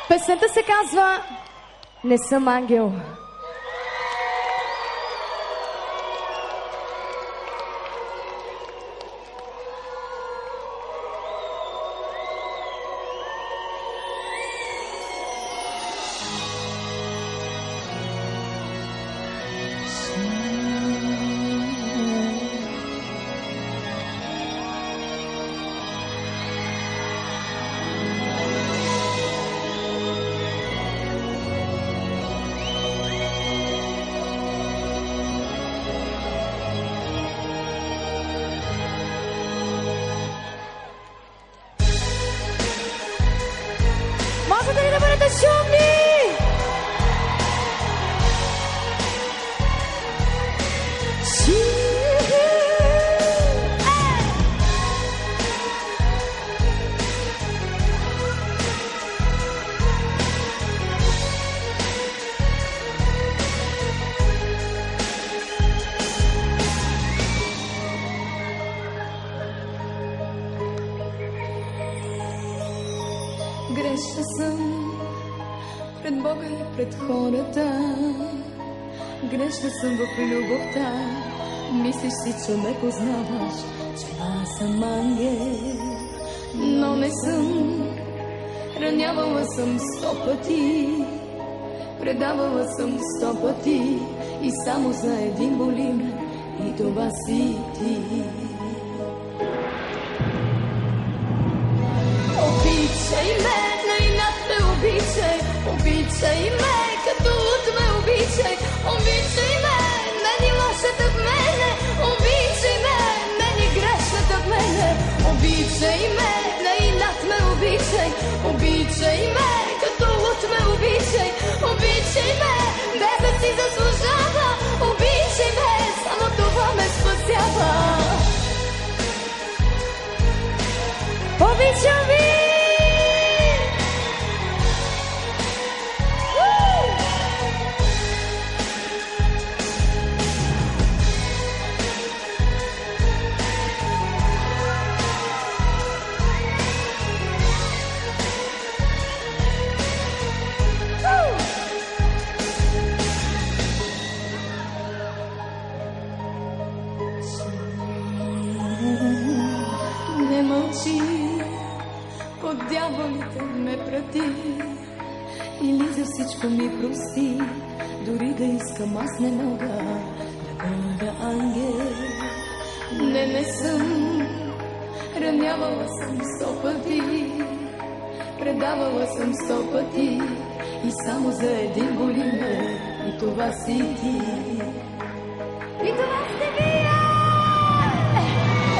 Песента се казва "Не съм ангел". Можете ли да бъдете шумни? Грешна съм пред Бога и пред хората. Грешна съм в любовта. Мислиш си, че ме познаваш, че аз съм ангел, но не съм. Ранявала съм 100 пъти, предавала съм 100 пъти, и само за един боли ме, и това си ти. Обичай ме, най-над ме обичай, обичай ме, като от ме обичай, обичай ме, мени лошата в мене, обичай ме, мени грешната в мене, обичай ме, най-над ме обичай, обичай ме, като от ме обичай, обичай ме, без да си заслужава, обичай ме, само това ме спасява. Обичам ви! Не мълчи, под дяволите ме прати, или за всичко ми прости, дори да искам аз не мога да бъда ангел. Не съм, ранявала съм 100 пъти, предавала съм 100 пъти, и само за един боли ме, и това си ти. И това сте вие!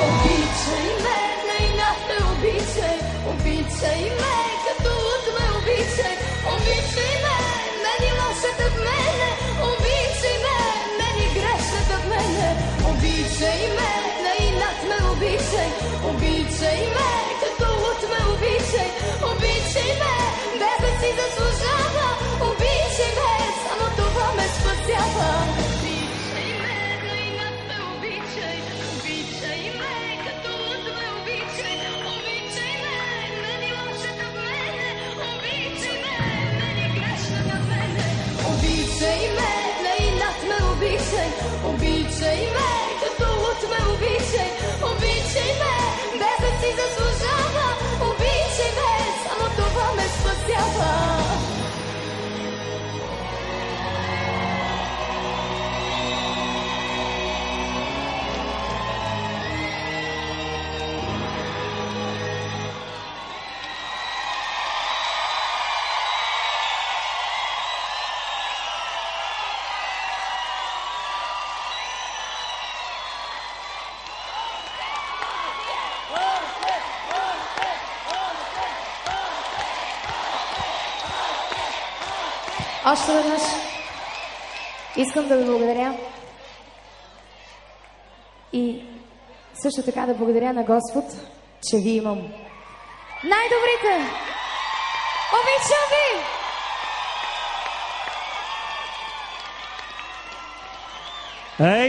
Обичай ме, най-над ме обичай, обичай ме, като от ме обичай, обичай ме, мени лошата в мене, обичай ме, мени грешната в мене, обичай ме, най-над ме обичай, обичай ме, като от ме обичай, обичай ме, без да си заслужава, обичай ме, само това ме спасява. Обичай ме, най-над ме обичай, обичай ме, като от ме обичай, обичай ме, без да си заслужава, обичай ме, само това ме спасява. Още веднъж искам да ви благодаря и също така да благодаря на Господ, че ви имам. Най-добрите! Обичам ви! Hey!